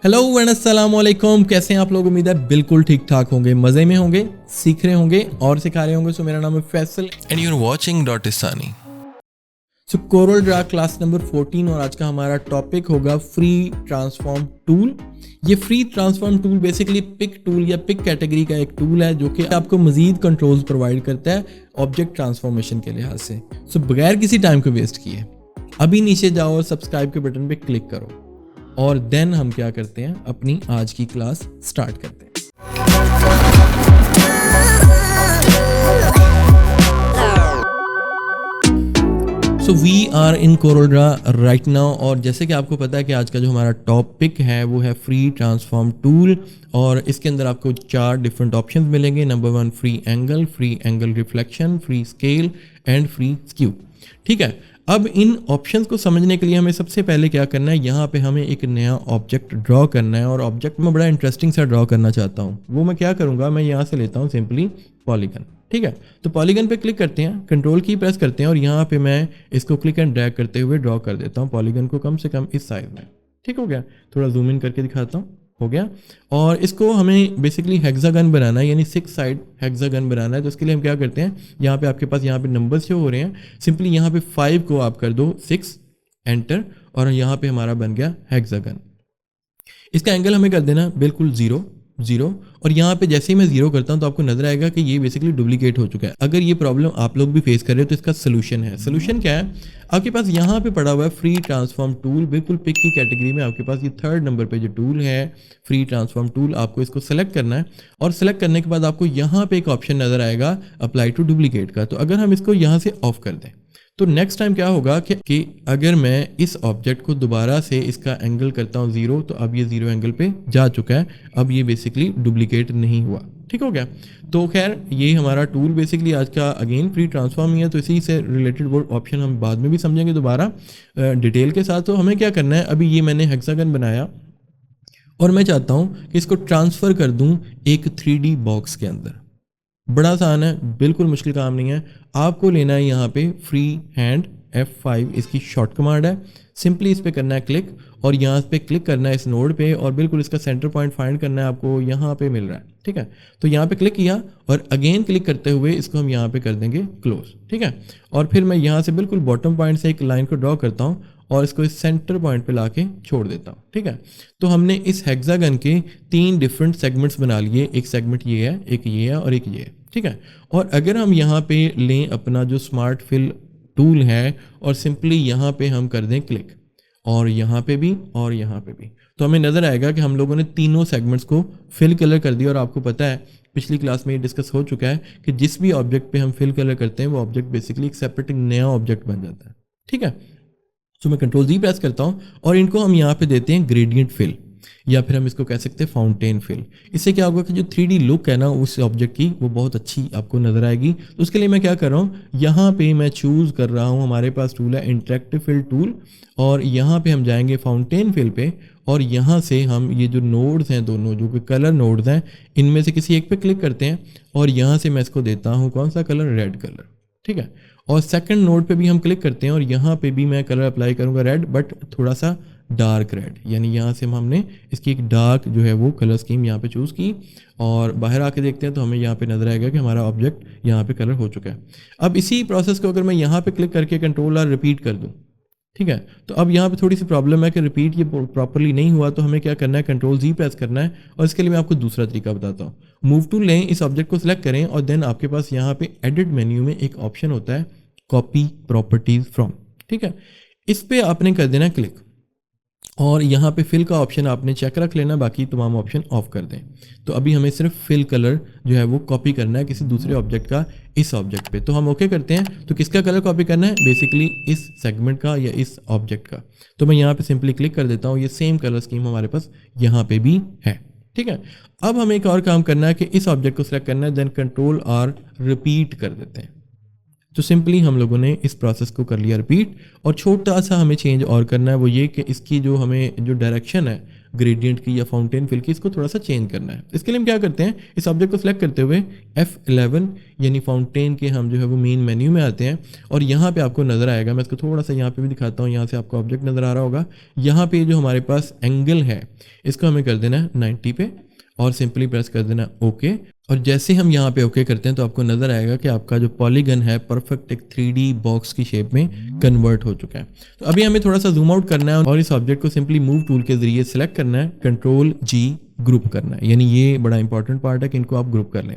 Hello and अस्सलाम वालेकुम। कैसे हैं आप लोग? उम्मीद है बिल्कुल ठीक ठाक होंगे, मज़े में होंगे, सीख रहे होंगे और सिखा रहे होंगे। सो मेरा नाम है Faisal and you're watching Dotistani. So Corel Draw class number 14 और आज का हमारा टॉपिक होगा फ्री ट्रांसफॉर्म टूल। ये free transform tool basically pick tool या पिक कैटेगरी का एक टूल है जो कि आपको मजीद कंट्रोल्स प्रोवाइड करता है ऑब्जेक्ट ट्रांसफॉर्मेशन के लिहाज से। सो बगैर किसी टाइम को वेस्ट किए अभी नीचे जाओ और सब्सक्राइब के बटन पे क्लिक करो और देन हम क्या करते हैं, अपनी आज की क्लास स्टार्ट करते हैं। So we are in Corel Draw right now और जैसे कि आपको पता है कि आज का जो हमारा टॉपिक है वो है फ्री ट्रांसफॉर्म टूल और इसके अंदर आपको 4 डिफरेंट ऑप्शंस मिलेंगे। Number 1 free angle reflection, free scale and free skew. ठीक है, अब इन ऑप्शंस को समझने के लिए हमें सबसे पहले क्या करना है, यहाँ पे हमें एक नया ऑब्जेक्ट ड्रॉ करना है और ऑब्जेक्ट में बड़ा इंटरेस्टिंग सा ड्रॉ करना चाहता हूँ। वो मैं क्या करूँगा, मैं यहाँ से लेता हूँ सिंपली पॉलीगन। ठीक है, तो पॉलीगन पे क्लिक करते हैं, कंट्रोल की प्रेस करते हैं और यहाँ पे मैं इसको क्लिक एंड ड्रैग करते हुए ड्रॉ कर देता हूँ पॉलीगन को कम से कम इस साइज में। ठीक हो गया, थोड़ा जूम इन करके दिखाता हूँ, हो गया। और इसको हमें बेसिकली हेक्सागन बनाना है, यानी 6 साइड हेक्सागन बनाना है। तो इसके लिए हम क्या करते हैं, यहाँ पे आपके पास यहाँ पे नंबर्स शो हो रहे हैं, सिंपली यहाँ पे 5 को आप कर दो 6, एंटर, और यहाँ पे हमारा बन गया हेक्सागन। इसका एंगल हमें कर देना बिल्कुल 0 0 और यहाँ पे जैसे ही मैं 0 करता हूँ तो आपको नजर आएगा कि ये बेसिकली डुप्लीकेट हो चुका है। अगर ये प्रॉब्लम आप लोग भी फेस कर रहे हो तो इसका सोल्यूशन है। सोल्यूशन क्या है, आपके पास यहाँ पे पड़ा हुआ है फ्री ट्रांसफॉर्म टूल, बिल्कुल पिक की कैटेगरी में आपके पास ये 3rd नंबर पे जो टूल है फ्री ट्रांसफॉर्म टूल, आपको इसको सेलेक्ट करना है और सेलेक्ट करने के बाद आपको यहाँ पे एक ऑप्शन नजर आएगा अप्लाई टू डुप्लीकेट का। तो अगर हम इसको यहाँ से ऑफ कर दें तो नेक्स्ट टाइम क्या होगा कि अगर मैं इस ऑब्जेक्ट को दोबारा से इसका एंगल करता हूँ 0 तो अब ये 0 एंगल पे जा चुका है, अब ये बेसिकली डुप्लीकेट नहीं हुआ। ठीक हो गया, तो खैर ये हमारा टूल बेसिकली आज का अगेन फ्री ट्रांसफॉर्म ही है, तो इसी से रिलेटेड वो ऑप्शन हम बाद में भी समझेंगे दोबारा डिटेल के साथ। तो हमें क्या करना है, अभी ये मैंने हेक्सागन बनाया और मैं चाहता हूँ कि इसको ट्रांसफ़र कर दूँ एक 3D बॉक्स के अंदर। बड़ा आसान है, बिल्कुल मुश्किल काम नहीं है। आपको लेना है यहाँ पे फ्री हैंड F5 इसकी शॉर्ट कमांड है, सिंपली इस पे करना है क्लिक और यहाँ पे क्लिक करना है इस नोड पे और बिल्कुल इसका सेंटर पॉइंट फाइंड करना है, आपको यहाँ पे मिल रहा है। ठीक है, तो यहाँ पे क्लिक किया और अगेन क्लिक करते हुए इसको हम यहाँ पे कर देंगे क्लोज। ठीक है, और फिर मैं यहाँ से बिल्कुल बॉटम पॉइंट से एक लाइन को ड्रॉ करता हूँ और इसको इस सेंटर पॉइंट पे लाके छोड़ देता हूँ। ठीक है, तो हमने इस हेक्सागन के 3 डिफरेंट सेगमेंट्स बना लिए, एक सेगमेंट ये है, एक ये है और एक ये है। ठीक है, और अगर हम यहाँ पे लें अपना जो स्मार्ट फिल टूल है और सिंपली यहाँ पे हम कर दें क्लिक और यहाँ पे भी और यहाँ पे भी, तो हमें नज़र आएगा कि हम लोगों ने तीनों सेगमेंट्स को फिल कलर कर दिया। और आपको पता है पिछली क्लास में ये डिस्कस हो चुका है कि जिस भी ऑब्जेक्ट पे हम फिल कलर करते हैं वो ऑब्जेक्ट बेसिकली एक सेपरेट नया ऑब्जेक्ट बन जाता है। ठीक है, तो मैं कंट्रोल जी प्रेस करता हूँ और इनको हम यहाँ पे देते हैं ग्रेडियंट फिल या फिर हम इसको कह सकते हैं फाउंटेन फिल। इससे क्या होगा कि जो 3D लुक है ना उस ऑब्जेक्ट की वो बहुत अच्छी आपको नज़र आएगी। तो उसके लिए मैं क्या कर रहा हूँ, यहाँ पे मैं चूज़ कर रहा हूँ, हमारे पास टूल है इंटरेक्टिव फिल टूल और यहाँ पे हम जाएंगे फाउंटेन फिल पे और यहाँ से हम ये जो नोड्स हैं दोनों जो कि कलर नोड्स हैं इनमें से किसी एक पे क्लिक करते हैं और यहाँ से मैं इसको देता हूँ कौन सा कलर, रेड कलर। ठीक है, और सेकंड नोड पे भी हम क्लिक करते हैं और यहाँ पे भी मैं कलर अप्लाई करूँगा रेड, बट थोड़ा सा डार्क रेड, यानी यहाँ से हमने इसकी एक डार्क जो है वो कलर स्कीम यहाँ पे चूज़ की और बाहर आके देखते हैं तो हमें यहाँ पे नजर आएगा कि हमारा ऑब्जेक्ट यहाँ पे कलर हो चुका है। अब इसी प्रोसेस को अगर मैं यहाँ पे क्लिक करके कंट्रोल और रिपीट कर दूँ, ठीक है, तो अब यहाँ पे थोड़ी सी प्रॉब्लम है कि रिपीट ये प्रॉपरली नहीं हुआ, तो हमें क्या करना है, कंट्रोल जी प्रेस करना है और इसके लिए मैं आपको दूसरा तरीका बताता हूँ। मूव टूल लें, इस ऑब्जेक्ट को सिलेक्ट करें और देन आपके पास यहाँ पे एडिट मेन्यू में एक ऑप्शन होता है कॉपी प्रॉपर्टीज फ्रॉम। ठीक है, इस पे आपने कर देना क्लिक और यहाँ पे फिल का ऑप्शन आपने चेक रख लेना, बाकी तमाम ऑप्शन ऑफ कर दें। तो अभी हमें सिर्फ फिल कलर जो है वो कॉपी करना है किसी दूसरे ऑब्जेक्ट का इस ऑब्जेक्ट पे। तो हम ओके करते हैं, तो किसका कलर कॉपी करना है, बेसिकली इस सेगमेंट का या इस ऑब्जेक्ट का। तो मैं यहाँ पे सिंपली क्लिक कर देता हूँ, ये सेम कलर स्कीम हमारे पास यहाँ पे भी है। ठीक है, अब हमें एक और काम करना है कि इस ऑब्जेक्ट को सिलेक्ट करना है, देन कंट्रोल और रिपीट कर देते हैं। तो सिंपली हम लोगों ने इस प्रोसेस को कर लिया रिपीट और छोटा सा हमें चेंज और करना है, वो ये कि इसकी जो हमें जो डायरेक्शन है ग्रेडियंट की या फाउंटेन फिल की, इसको थोड़ा सा चेंज करना है। इसके लिए हम क्या करते हैं, इस ऑब्जेक्ट को सिलेक्ट करते हुए F11 यानी फाउंटेन के हम जो है वो मेन मेन्यू में आते हैं और यहाँ पे आपको नज़र आएगा, मैं इसको थोड़ा सा यहाँ पे भी दिखाता हूँ, यहाँ से आपको ऑब्जेक्ट नज़र आ रहा होगा। यहाँ पे जो हमारे पास एंगल है इसको हमें कर देना है 90 पे और सिंपली प्रेस कर देना ओके। और जैसे हम यहाँ पे ओके करते हैं तो आपको नज़र आएगा कि आपका जो पॉलीगन है परफेक्ट एक 3D बॉक्स की शेप में कन्वर्ट हो चुका है। तो अभी हमें थोड़ा सा जूम आउट करना है और इस ऑब्जेक्ट को सिंपली मूव टूल के जरिए सेलेक्ट करना है, कंट्रोल G ग्रुप करना है, यानी ये बड़ा इंपॉर्टेंट पार्ट है कि इनको आप ग्रुप कर लें।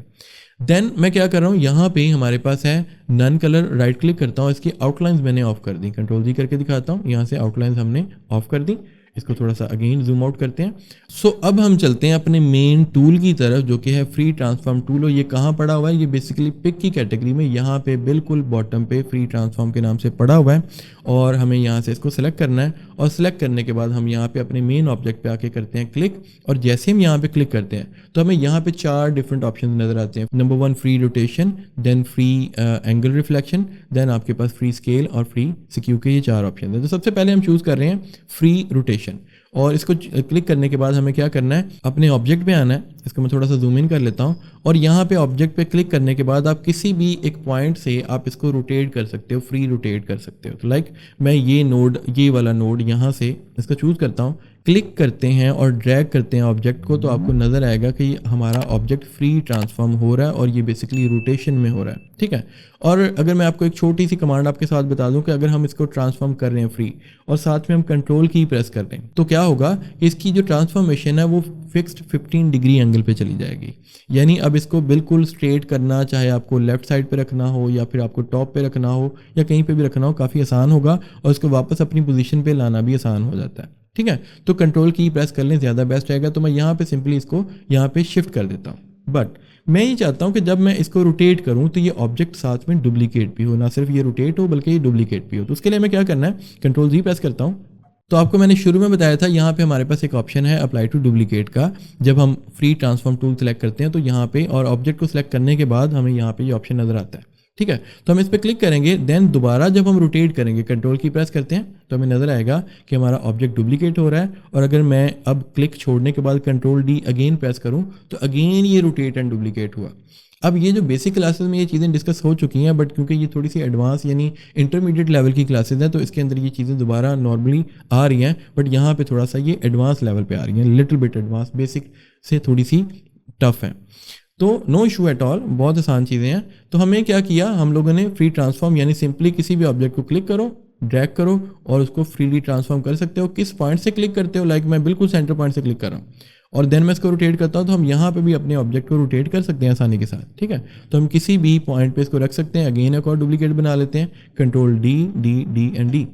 देन मैं क्या कर रहा हूँ, यहाँ पे हमारे पास है नन कलर, राइट क्लिक करता हूँ, इसकी आउटलाइंस मैंने ऑफ कर दी, कंट्रोल G करके दिखाता हूँ, यहाँ से आउटलाइंस हमने ऑफ कर दी। इसको थोड़ा सा अगेन जूम आउट करते हैं। सो अब हम चलते हैं अपने मेन टूल की तरफ जो कि है फ्री ट्रांसफॉर्म टूल। और ये कहाँ पड़ा हुआ है, ये बेसिकली पिक की कैटेगरी में यहाँ पे बिल्कुल बॉटम पे फ्री ट्रांसफॉर्म के नाम से पड़ा हुआ है और हमें यहाँ से इसको सिलेक्ट करना है। और सिलेक्ट करने के बाद हम यहाँ पे अपने मेन ऑब्जेक्ट पे आके करते हैं क्लिक और जैसे हम यहाँ पे क्लिक करते हैं तो हमें यहाँ पे 4 डिफरेंट ऑप्शन नज़र आते हैं। Number 1 free rotation, then free angle reflection, then आपके पास फ्री स्केल और फ्री सिक्यू के, ये 4 ऑप्शन है। तो सबसे पहले हम चूज़ कर रहे हैं फ्री रोटेशन और इसको क्लिक करने के बाद हमें क्या करना है, अपने ऑब्जेक्ट पे आना है। इसको मैं थोड़ा सा जूम इन कर लेता हूँ और यहाँ पे ऑब्जेक्ट पे क्लिक करने के बाद आप किसी भी एक पॉइंट से आप इसको रोटेट कर सकते हो, फ्री रोटेट कर सकते हो। तो लाइक मैं ये नोड, ये वाला नोड यहाँ से इसको चूज़ करता हूँ, क्लिक करते हैं और ड्रैग करते हैं ऑब्जेक्ट को, तो आपको नज़र आएगा कि हमारा ऑब्जेक्ट फ्री ट्रांसफॉर्म हो रहा है और ये बेसिकली रोटेशन में हो रहा है, ठीक है। और अगर मैं आपको एक छोटी सी कमांड आपके साथ बता दूं कि अगर हम इसको ट्रांसफॉर्म कर रहे हैं फ्री और साथ में हम कंट्रोल की प्रेस कर रहे हैं तो क्या होगा, इसकी जो ट्रांसफॉर्मेशन है वो फिक्स्ड 15 डिग्री एंगल पे चली जाएगी। यानी अब इसको बिल्कुल स्ट्रेट करना, चाहे आपको लेफ्ट साइड पे रखना हो या फिर आपको टॉप पे रखना हो या कहीं पे भी रखना हो, काफ़ी आसान होगा और इसको वापस अपनी पोजीशन पे लाना भी आसान हो जाता है, ठीक है। तो कंट्रोल की प्रेस कर लें, ज़्यादा बेस्ट रहेगा। तो मैं यहाँ पे सिंपली इसको यहाँ पे शिफ्ट कर देता हूँ। बट मैं ये चाहता हूँ कि जब मैं इसको रोटेट करूँ तो ये ऑब्जेक्ट साथ में डुप्लीकेट भी हो, ना सिर्फ ये रोटेट हो बल्कि ये डुप्लीकेट भी हो। तो उसके लिए मैं क्या करना है, कंट्रोल G प्रेस करता हूँ। तो आपको मैंने शुरू में बताया था यहाँ पे हमारे पास एक ऑप्शन है अप्लाई टू डुप्लीकेट का। जब हम फ्री ट्रांसफॉर्म टूल सेलेक्ट करते हैं तो यहाँ पे और ऑब्जेक्ट को सिलेक्ट करने के बाद हमें यहाँ पे ये ऑप्शन नज़र आता है, ठीक है। तो हम इस पर क्लिक करेंगे, देन दोबारा जब हम रोटेट करेंगे, कंट्रोल की प्रेस करते हैं तो हमें नज़र आएगा कि हमारा ऑब्जेक्ट डुप्लीकेट हो रहा है। और अगर मैं अब क्लिक छोड़ने के बाद कंट्रोल D अगेन प्रेस करूं तो अगेन ये रोटेट एंड डुप्लीकेट हुआ। अब ये जो बेसिक क्लासेस में ये चीज़ें डिस्कस हो चुकी हैं, बट क्योंकि ये थोड़ी सी एडवांस यानी इंटरमीडिएट लेवल की क्लासेस हैं तो इसके अंदर ये चीज़ें दोबारा नॉर्मली आ रही हैं, बट यहाँ पे थोड़ा सा ये एडवांस लेवल पे आ रही हैं, लिटिल बिट एडवांस, बेसिक से थोड़ी सी टफ है। तो नो इशू एट ऑल, बहुत आसान चीज़ें हैं। तो हमें क्या किया, हम लोगों ने फ्री ट्रांसफॉर्म यानी सिंपली किसी भी ऑब्जेक्ट को क्लिक करो, ड्रैग करो और उसको फ्रीली ट्रांसफॉर्म कर सकते हो। किस पॉइंट से क्लिक करते हो, लाइक मैं बिल्कुल सेंटर पॉइंट से क्लिक कर रहा हूँ और देन मैं इसको रोटेट करता हूँ तो हम यहाँ पे भी अपने ऑब्जेक्ट को रोटेट कर सकते हैं आसानी के साथ, ठीक है। तो हम किसी भी पॉइंट पे इसको रख सकते हैं। अगेन एक और डुप्लीकेट बना लेते हैं, कंट्रोल D एंड D,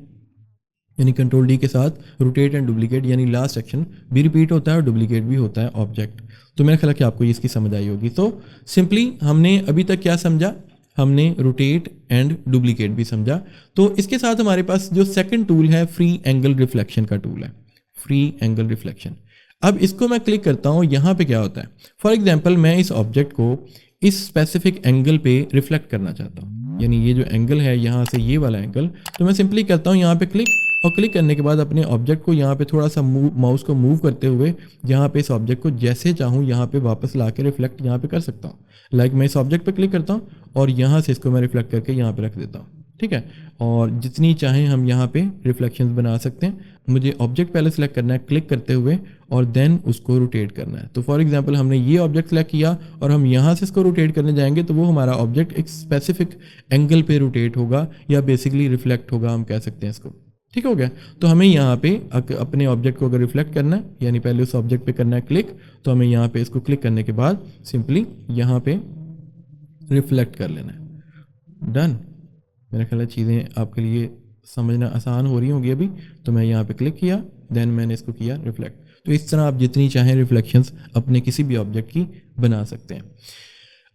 यानी कंट्रोल D के साथ रोटेट एंड डुप्लीकेट, यानी लास्ट सेक्शन भी रिपीट होता है और डुप्लीकेट भी होता है ऑब्जेक्ट। तो मेरा ख्याल है कि आपको इसकी समझ आई होगी। तो सिंपली हमने अभी तक क्या समझा, हमने रोटेट एंड डुप्लीकेट भी समझा। तो इसके साथ हमारे पास जो सेकंड टूल है फ्री एंगल रिफ्लेक्शन का टूल है, फ्री एंगल रिफ्लेक्शन। अब इसको मैं क्लिक करता हूँ, यहाँ पे क्या होता है, फॉर एग्जांपल मैं इस ऑब्जेक्ट को इस स्पेसिफिक एंगल पे रिफ्लेक्ट करना चाहता हूँ, यानी ये जो एंगल है यहाँ से ये वाला एंगल, तो मैं सिंपली करता हूँ यहाँ पे क्लिक और क्लिक करने के बाद अपने ऑब्जेक्ट को यहाँ पे थोड़ा सा माउस को मूव करते हुए यहाँ पे इस ऑब्जेक्ट को जैसे चाहूँ यहाँ पे वापस ला के रिफ्लेक्ट यहाँ पे कर सकता हूँ। लाइक मैं इस ऑब्जेक्ट पे क्लिक करता हूँ और यहाँ से इसको मैं रिफ्लेक्ट करके यहाँ पे रख देता हूँ, ठीक है। और जितनी चाहें हम यहाँ पे रिफ्लेक्शंस बना सकते हैं। मुझे ऑब्जेक्ट पहले सेलेक्ट करना है क्लिक करते हुए और देन उसको रोटेट करना है। तो फॉर एग्जांपल हमने ये ऑब्जेक्ट सेलेक्ट किया और हम यहाँ से इसको रोटेट करने जाएंगे तो वो हमारा ऑब्जेक्ट एक स्पेसिफिक एंगल पे रोटेट होगा या बेसिकली रिफ्लेक्ट होगा, हम कह सकते हैं इसको, ठीक हो गया। तो हमें यहाँ पे अपने ऑब्जेक्ट को अगर रिफ्लेक्ट करना है यानी पहले उस ऑब्जेक्ट पे करना है क्लिक, तो हमें यहाँ पे इसको क्लिक करने के बाद सिंपली यहाँ पे रिफ्लेक्ट कर लेना है, डन। मेरा ख्याल है चीज़ें आपके लिए समझना आसान हो रही होंगी अभी। तो मैं यहाँ पे क्लिक किया, देन मैंने इसको किया रिफ्लेक्ट। तो इस तरह आप जितनी चाहें रिफ्लेक्शंस अपने किसी भी ऑब्जेक्ट की बना सकते हैं।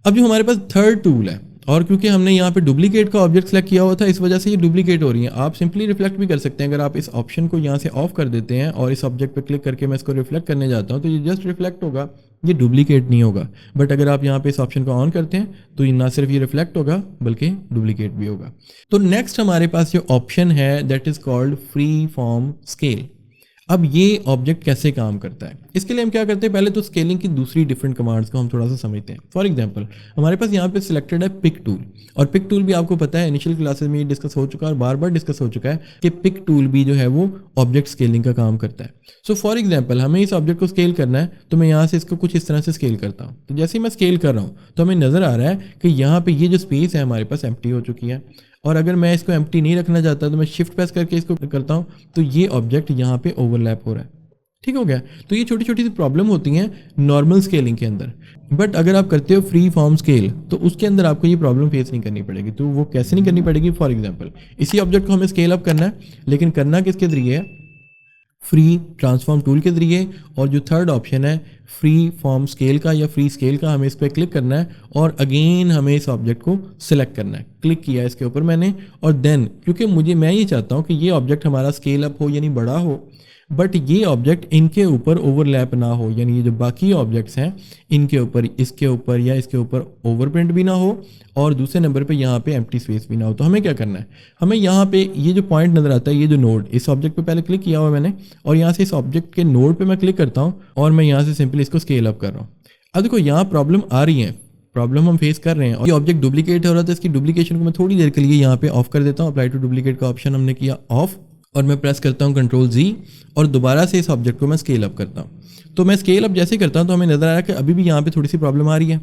अब जो हमारे पास थर्ड टूल है, और क्योंकि हमने यहाँ पे डुप्लीकेट का ऑब्जेक्ट सेलेक्ट किया हुआ था इस वजह से ये डुप्लीकेट हो रही हैं। आप सिंपली रिफ्लेक्ट भी कर सकते हैं। अगर आप इस ऑप्शन को यहाँ से ऑफ कर देते हैं और इस ऑब्जेक्ट पे क्लिक करके मैं इसको रिफ्लेक्ट करने जाता हूँ तो ये जस्ट रिफ्लेक्ट होगा, ये डुप्लीकेट नहीं होगा। बट अगर आप यहाँ पे इस ऑप्शन को ऑन करते हैं तो ना सिर्फ ये रिफ्लेक्ट होगा बल्कि डुप्लीकेट भी होगा। तो नेक्स्ट हमारे पास जो ऑप्शन है that is called free form scale. अब ये ऑब्जेक्ट कैसे काम करता है, इसके लिए हम क्या करते हैं, पहले तो स्केलिंग की दूसरी डिफरेंट कमांड्स को हम थोड़ा सा समझते हैं। फॉर एग्जांपल हमारे पास यहाँ पे सिलेक्टेड है पिक टूल, और पिक टूल भी आपको पता है इनिशियल क्लासेस में ये डिस्कस हो चुका है और बार बार डिस्कस हो चुका है कि पिक टूल भी जो है वो ऑब्जेक्ट स्केलिंग का काम करता है। सो फॉर एग्जाम्पल हमें इस ऑब्जेक्ट को स्केल करना है, तो मैं यहाँ से इसको कुछ इस तरह से स्केल करता हूँ। तो जैसे ही मैं स्केल कर रहा हूँ तो हमें नज़र आ रहा है कि यहाँ पे ये जो स्पेस है हमारे पास एम्प्टी हो चुकी है, और अगर मैं इसको एम्प्टी नहीं रखना चाहता तो मैं शिफ्ट प्रेस करके इसको करता हूँ, तो ये ऑब्जेक्ट यहाँ पे ओवरलैप हो रहा है। ठीक हो गया। तो ये छोटी छोटी सी प्रॉब्लम होती हैं नॉर्मल स्केलिंग के अंदर, बट अगर आप करते हो फ्री फॉर्म स्केल तो उसके अंदर आपको ये प्रॉब्लम फेस नहीं करनी पड़ेगी। तो वो कैसे नहीं करनी पड़ेगी, फॉर एग्जांपल इसी ऑब्जेक्ट को हमें स्केल अप करना है, लेकिन करना किसके जरिए है, फ्री ट्रांसफॉर्म टूल के जरिए। और जो थर्ड ऑप्शन है फ्री फॉर्म स्केल का या फ्री स्केल का, हमें इस पर क्लिक करना है और अगेन हमें इस ऑब्जेक्ट को सिलेक्ट करना है। क्लिक किया इसके ऊपर मैंने, और देन क्योंकि मैं ये चाहता हूँ कि ये ऑब्जेक्ट हमारा स्केल अप हो यानी बड़ा हो, बट ये ऑब्जेक्ट इनके ऊपर ओवरलैप ना हो, यानी ये जो बाकी ऑब्जेक्ट्स हैं इनके ऊपर, इसके ऊपर या इसके ऊपर ओवरप्रिंट भी ना हो, और दूसरे नंबर पे यहाँ पे एम्प्टी स्पेस भी ना हो। तो हमें क्या करना है, हमें यहाँ पे ये जो पॉइंट नज़र आता है, ये जो नोड, इस ऑब्जेक्ट पे पहले क्लिक किया हुआ मैंने, और यहाँ से इस ऑब्जेक्ट के नोड पे मैं क्लिक करता हूँ और मैं यहाँ से सिंपली इसको स्केल अप कर रहा हूँ। अब देखो यहाँ प्रॉब्लम आ रही है, प्रॉब्लम हम फेस कर रहे हैं, और ये ऑब्जेक्ट डुप्लीकेट हो रहा था, इसकी डुप्लीकेशन को मैं थोड़ी देर के लिए यहाँ पे ऑफ कर देता हूँ। अप्लाई टू डुप्लीकेट का ऑप्शन हमने किया ऑफ, और मैं प्रेस करता हूँ कंट्रोल Z, और दोबारा से इस ऑब्जेक्ट को मैं स्केल अप करता हूँ। तो मैं स्केल अप जैसे ही करता हूँ तो हमें नज़र आ रहा है कि अभी भी यहाँ पे थोड़ी सी प्रॉब्लम आ रही है,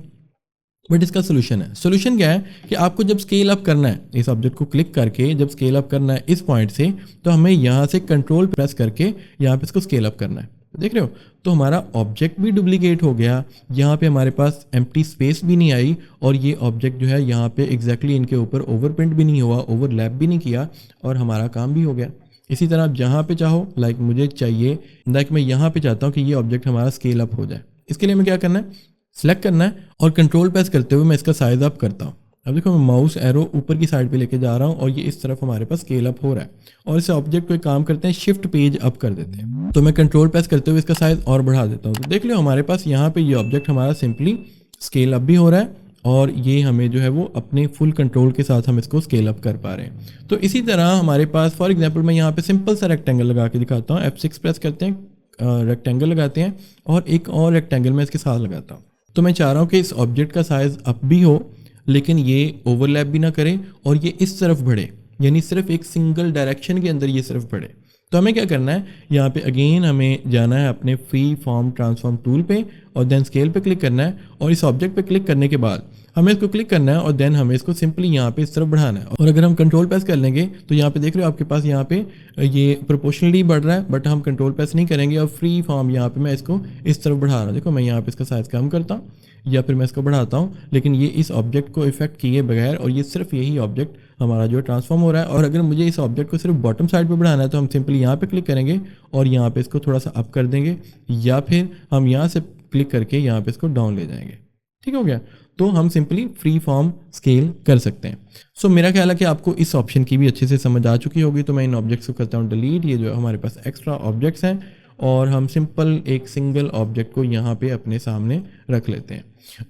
बट इसका सोल्यूशन है। सोल्यूशन क्या है कि आपको जब स्केल अप करना है, इस ऑब्जेक्ट को क्लिक करके जब स्केल अप करना है इस पॉइंट से, तो हमें यहाँ से कंट्रोल प्रेस करके यहाँ पे इसको स्केल अप करना है। देख रहे हो, तो हमारा ऑब्जेक्ट भी डुप्लीकेट हो गया, यहाँ पे हमारे पास एम्प्टी स्पेस भी नहीं आई, और ये ऑब्जेक्ट जो है यहाँ पे एग्जैक्टली इनके ऊपर ओवरप्रिंट भी नहीं हुआ, ओवरलैप भी नहीं किया, और हमारा काम भी हो गया। इसी तरह आप जहाँ पे चाहो, लाइक मुझे चाहिए, लाइक मैं यहाँ पे चाहता हूँ कि ये ऑब्जेक्ट हमारा स्केल अप हो जाए। इसके लिए हमें क्या करना है, सिलेक्ट करना है और कंट्रोल प्रेस करते हुए मैं इसका साइज अप करता हूँ। अब देखो मैं माउस एरो ऊपर की साइड पे लेके जा रहा हूँ और ये इस तरफ हमारे पास स्केल अप हो रहा है, और इस ऑब्जेक्ट को एक काम करते हैं, शिफ्ट पेज अप कर देते हैं। तो मैं कंट्रोल प्रेस करते हुए इसका साइज और बढ़ा देता हूँ। तो देख लो हमारे पास यहाँ पे ये ऑब्जेक्ट हमारा सिंपली स्केल अप भी हो रहा है, और ये हमें जो है वो अपने फुल कंट्रोल के साथ हम इसको स्केल अप कर पा रहे हैं। तो इसी तरह हमारे पास फॉर एग्जांपल मैं यहाँ पे सिंपल सा रेक्टेंगल लगा के दिखाता हूँ। F6 प्रेस करते हैं, रेक्टेंगल लगाते हैं, और एक और रेक्टेंगल मैं इसके साथ लगाता हूँ। तो मैं चाह रहा हूँ कि इस ऑब्जेक्ट का साइज़ अप भी हो, लेकिन ये ओवरलैप भी ना करे, और ये इस तरफ बढ़े, यानी सिर्फ एक सिंगल डायरेक्शन के अंदर ये सिर्फ बढ़े। तो हमें क्या करना है, यहाँ पे अगेन हमें जाना है अपने फ्री फॉर्म ट्रांसफॉर्म टूल पे, और देन स्केल पे क्लिक करना है, और इस ऑब्जेक्ट पे क्लिक करने के बाद हमें इसको क्लिक करना है, और देन हमें इसको सिंपली यहाँ पे इस तरफ बढ़ाना है। और अगर हम कंट्रोल प्रेस कर लेंगे तो यहाँ पे देख रहे हो आपके पास यहाँ पे ये प्रोपोर्शनली बढ़ रहा है, बट हम कंट्रोल प्रेस नहीं करेंगे, और फ्री फॉर्म यहाँ पे मैं इसको इस तरफ बढ़ा रहा हूँ। देखो मैं यहाँ पे इसका साइज़ कम करता हूँ या फिर मैं इसको बढ़ाता हूँ, लेकिन ये इस ऑब्जेक्ट को इफेक्ट किए बगैर, और ये सिर्फ यही ऑब्जेक्ट हमारा जो ट्रांसफॉर्म हो रहा है। और अगर मुझे इस ऑब्जेक्ट को सिर्फ बॉटम साइड पे बढ़ाना है तो हम सिंपली यहाँ पे क्लिक करेंगे और यहाँ पे इसको थोड़ा सा अप कर देंगे, या फिर हम यहाँ से क्लिक करके यहाँ पे इसको डाउन ले जाएंगे। ठीक हो गया। तो हम सिंपली फ्री फॉर्म स्केल कर सकते हैं। सो मेरा ख्याल है कि आपको इस ऑप्शन की भी अच्छे से समझ आ चुकी होगी। तो मैं इन ऑब्जेक्ट्स को करता हूँ डिलीट। ये जो हमारे पास एक्स्ट्रा ऑब्जेक्ट्स हैं, और हम सिंपल एक सिंगल ऑब्जेक्ट को यहाँ पे अपने सामने रख लेते हैं,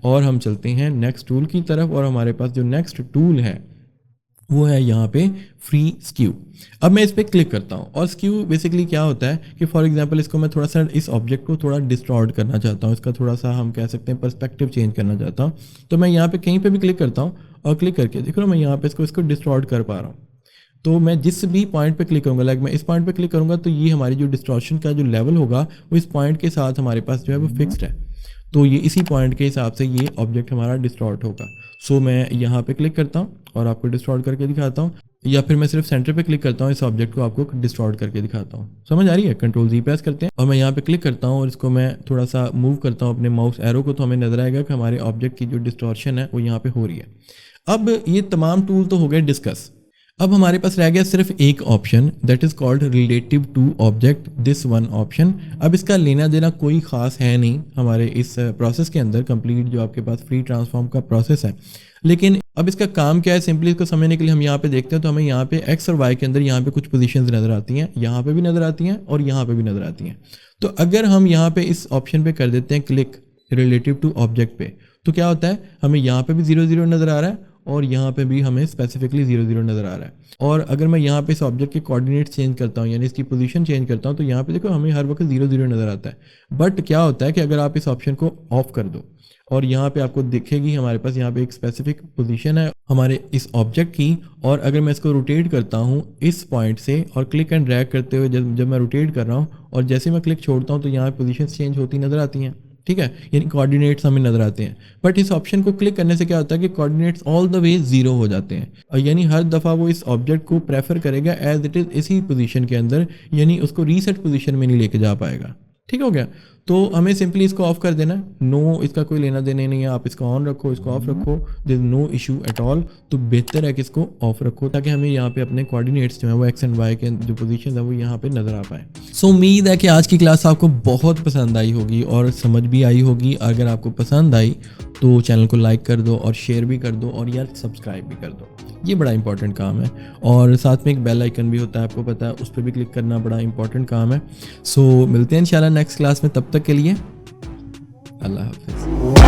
और हम चलते हैं नेक्स्ट टूल की तरफ। और हमारे पास जो नेक्स्ट टूल है वो है यहाँ पे फ्री स्क्यू। अब मैं इस पर क्लिक करता हूँ, और स्क्यू बेसिकली क्या होता है कि फॉर एग्जांपल इसको मैं थोड़ा सा इस ऑब्जेक्ट को थोड़ा डिस्टॉर्ट करना चाहता हूँ, इसका थोड़ा सा हम कह सकते हैं पर्सपेक्टिव चेंज करना चाहता हूँ। तो मैं यहाँ पे कहीं पे भी क्लिक करता हूँ, और क्लिक करके देखो मैं यहाँ पे इसको डिस्टॉर्ट कर पा रहा हूँ। तो मैं जिस भी पॉइंट पे क्लिक करूँगा, लाइक मैं इस पॉइंट पे क्लिक करूँगा, तो ये हमारी जो डिस्टॉर्शन का जो लेवल होगा वो इस पॉइंट के साथ हमारे पास जो है वो फिक्स्ड है। तो ये इसी पॉइंट के हिसाब से ये ऑब्जेक्ट हमारा डिस्टॉर्ट होगा। सो मैं यहाँ पे क्लिक करता हूँ और आपको डिस्टॉर्ट करके दिखाता हूँ, या फिर मैं सिर्फ सेंटर पे क्लिक करता हूँ, इस ऑब्जेक्ट को आपको डिस्टॉर्ट करके दिखाता हूँ। समझ आ रही है? कंट्रोल Z प्रेस करते हैं और मैं यहाँ पे क्लिक करता हूँ और इसको मैं थोड़ा सा मूव करता हूँ अपने माउस एरो को, तो हमें नजर आएगा कि हमारे ऑब्जेक्ट की जो डिस्टॉर्शन है वो यहाँ पे हो रही है। अब ये तमाम टूल तो हो गए डिस्कस। अब हमारे पास रह गया सिर्फ एक option, that is called relative to object, this one option. अब इसका लेना देना कोई ख़ास है नहीं हमारे इस प्रोसेस के अंदर, कंप्लीट जो आपके पास फ्री ट्रांसफॉर्म का प्रोसेस है। लेकिन अब इसका काम क्या है, सिंपली इसको समझने के लिए हम यहाँ पे देखते हैं। तो हमें यहाँ पे एक्स और वाई के अंदर यहाँ पे कुछ पोजीशंस नज़र आती हैं, यहाँ पे भी नज़र आती हैं और यहाँ पे भी नज़र आती हैं। तो अगर हम यहाँ पे इस ऑप्शन पे कर देते हैं क्लिक रिलेटिव टू ऑब्जेक्ट पे, तो क्या होता है, हमें यहाँ पे भी 0 0 नज़र आ रहा है और यहाँ पे भी हमें स्पेसिफिकली 0 0 नज़र आ रहा है। और अगर मैं यहाँ पे इस ऑब्जेक्ट के कोऑर्डिनेट्स चेंज करता हूँ, यानी इसकी पोजीशन चेंज करता हूँ, तो यहाँ पे देखो हमें हर वक्त 0 0 नज़र आता है। बट क्या होता है कि अगर आप इस ऑप्शन को ऑफ कर दो और यहाँ पे आपको दिखेगी हमारे पास यहाँ पे एक स्पेसिफिक पोजीशन है हमारे इस ऑब्जेक्ट की, और अगर मैं इसको रोटेट करता हूँ इस पॉइंट से और क्लिक एंड ड्रैग करते हुए जब मैं रोटेट कर रहा हूँ और जैसे मैं क्लिक छोड़ता हूँ तो यहाँ पोजीशन चेंज होती नज़र आती हैं, ठीक है, यानी कोऑर्डिनेट्स हमें नज़र आते हैं। बट इस ऑप्शन को क्लिक करने से क्या होता है कि कोऑर्डिनेट्स ऑल द वे 0 हो जाते हैं, और यानी हर दफ़ा वो इस ऑब्जेक्ट को प्रेफर करेगा एज इट इज़ इसी पोजीशन के अंदर, यानी उसको रीसेट पोजीशन में नहीं लेके जा पाएगा। ठीक हो गया। तो हमें सिंपली इसको ऑफ कर देना है, नो इसका कोई लेना देना नहीं है, आप इसको ऑन रखो, इसको ऑफ रखो, there is no issue at all. तो बेहतर है कि इसको ऑफ रखो ताकि हमें यहाँ पे अपने कोऑर्डिनेट्स जो है वो एक्स एंड वाई के जो पोजीशन है वो यहाँ पे नज़र आ पाए। सो उम्मीद है कि आज की क्लास आपको बहुत पसंद आई होगी और समझ भी आई होगी। अगर आपको पसंद आई तो चैनल को लाइक कर दो और शेयर भी कर दो और यार सब्सक्राइब भी कर दो, ये बड़ा इंपॉर्टेंट काम है। और साथ में एक बेल आइकन भी होता है, आपको पता है, उस पर भी क्लिक करना बड़ा इंपॉर्टेंट काम है। सो मिलते हैं इंशाल्लाह नेक्स्ट क्लास में, तब तक के लिए अल्लाह हाफिज़।